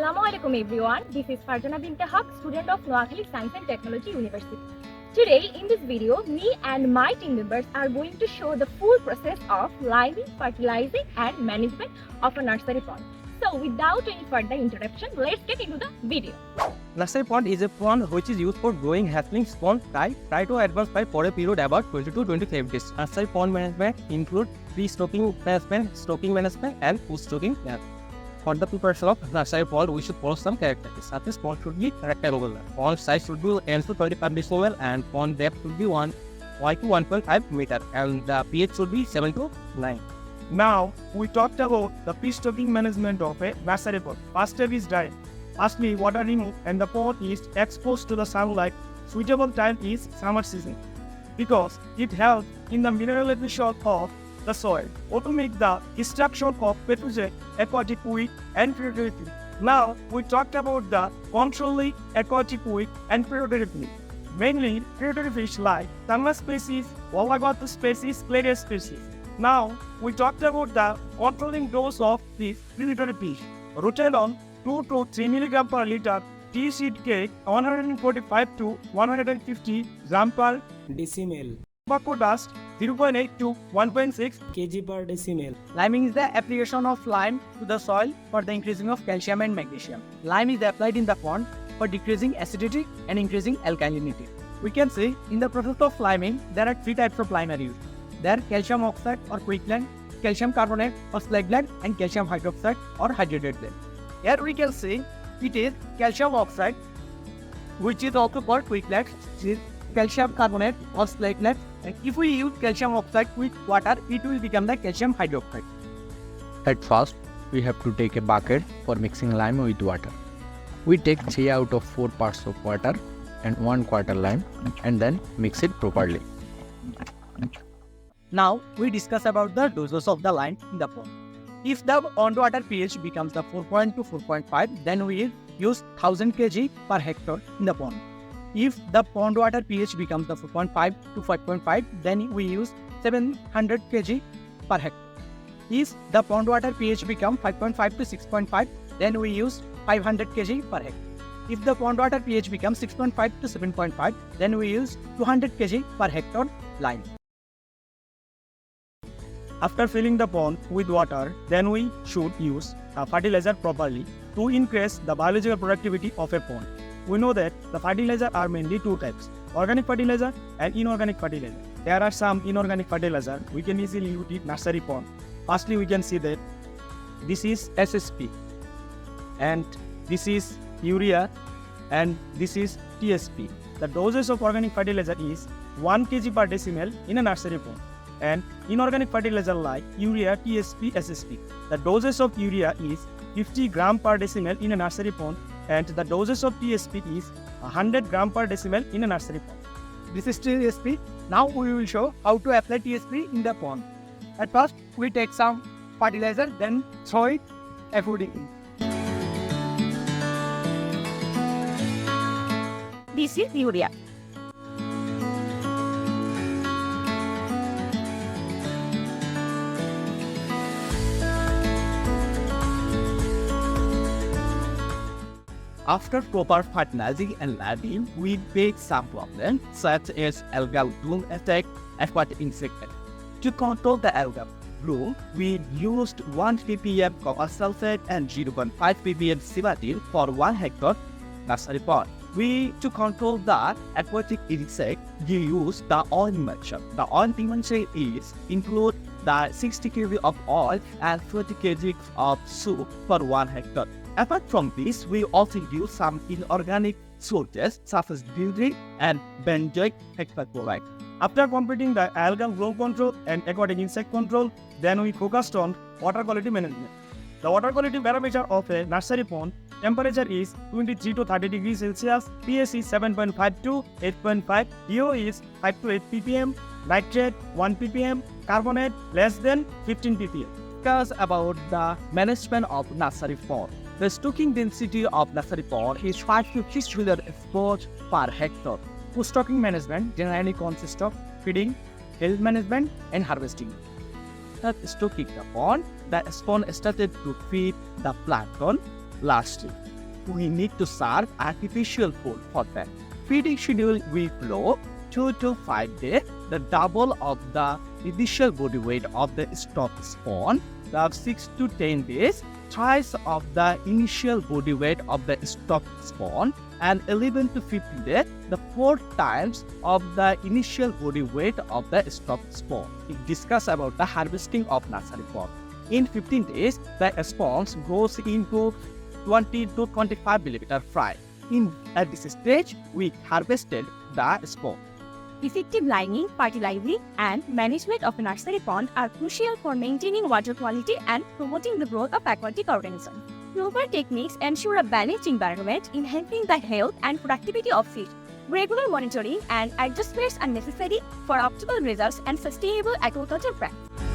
Assalamualaikum everyone. This is Farjana Binte Haq, student of Noakhali Science and Technology University. Today in this video, me and my team members are going to show the full process of liming, fertilizing and management of a nursery pond. So without any further introduction, let's get into the video. Nursery pond is a pond which is used for growing hatchlings pond try to advance by for a period about 20 to 25 days. Nursery pond management include pre-stocking management, stocking management and post-stocking management. For the preparation of nursery pond, we should follow some characteristics. Such as pond should be rectangular. Pond size should be 10 to 25 decibel and pond depth should be 1 to 1.5 meter and the pH should be 7 to 9. Now, we talked about the pre-stocking management of a nursery pond. First step is drying. Firstly, water removed and the pond is exposed to the sunlight. Suitable time is summer season because it helps in the mineralization of the soil or to make the extraction of pathogen, aquatic weed and predatory fish. Now, we talked about the controlling aquatic weed and predatory fish. Mainly, predatory fish like Tanga species, Wallagata species, Clarias species. Now, we talked about the controlling dose of this predatory fish. Rotenone 2 to 3 mg per liter, tea seed cake 145 to 150 gram per decimel. Tobacco dust 0.8 to 1.6 kg per decimel. Liming is the application of lime to the soil for the increasing of calcium and magnesium. Lime is applied in the pond for decreasing acidity and increasing alkalinity. We can see in the process of liming, there are three types of lime are used. There are calcium oxide or quicklime, calcium carbonate or slagland and calcium hydroxide or hydrated blend. Here we can see it is calcium oxide which is also called quicklime, calcium carbonate or slagland. And if we use calcium oxide with water, it will become the calcium hydroxide. At first, we have to take a bucket for mixing lime with water. We take 3 out of 4 parts of water and 1/4 lime and then mix it properly. Now we discuss about the doses of the lime in the pond. If the pond water pH becomes the 4.2 to 4.5, then we use 1000 kg per hectare in the pond. If the pond water pH becomes the 4.5 to 5.5, then we use 700 kg per hectare. If the pond water pH becomes 5.5 to 6.5, then we use 500 kg per hectare. If the pond water pH becomes 6.5 to 7.5, then we use 200 kg per hectare lime. After filling the pond with water, then we should use a fertilizer properly to increase the biological productivity of a pond. We know that the fertilizer are mainly two types, organic fertilizer and inorganic fertilizer. There are some inorganic fertilizer we can easily use in nursery pond. Firstly, we can see that this is SSP and this is urea and this is TSP. The doses of organic fertilizer is 1 kg per decimal in a nursery pond. And inorganic fertilizer like urea, TSP, SSP. The doses of urea is 50 gram per decimal in a nursery pond and the doses of TSP is 100 gram per decimal in a nursery pond. This is TSP. Now we will show how to apply TSP in the pond. At first, we take some fertilizer, then throw it accordingly. This is urea. After proper fertilizing and liming, we face some problems such as algal bloom attack, aquatic insect attack. To control the algal bloom, we used 1 ppm copper sulfate and 0.5 ppm sivatil for 1 hectare nursery pond. To control the aquatic insect, we use the oil emulsion. The oil emulsion include the 60 kg of oil and 20 kg of soup for 1 hectare. Apart from this, we also use some inorganic sources such as butyrate and benzoic hexachloride. After completing the algal bloom control and aquatic insect control, then we focused on water quality management. The water quality parameter of a nursery pond temperature is 23 to 30 degrees Celsius, pH is 7.5 to 8.5, DO is 5 to 8 ppm, nitrate 1 ppm, carbonate less than 15 ppm. Discuss about the management of nursery pond. The stocking density of nursery pond is 5 to 6 wheeler spots per hectare. Stocking management generally consists of feeding, health management, and harvesting. After stocking the pond, the spawn started to feed the plankton lastly. we need to serve artificial food for them. Feeding schedule we follow 2 to 5 days, the double of the initial body weight of the stock spawn, the 6 to 10 days, thrice of the initial body weight of the stock spawn, and 11 to 15 days, the 4 times of the initial body weight of the stock spawn. We discuss about the harvesting of nursery spawn. In 15 days, the spawns goes into 20 to 25 millimeter fry. At this stage, we harvested the spawn. Effective liming, fertilizing, and management of a nursery pond are crucial for maintaining water quality and promoting the growth of aquatic organisms. Proper techniques ensure a balanced environment, enhancing the health and productivity of fish. Regular monitoring and adjustments are necessary for optimal results and sustainable aquaculture practice.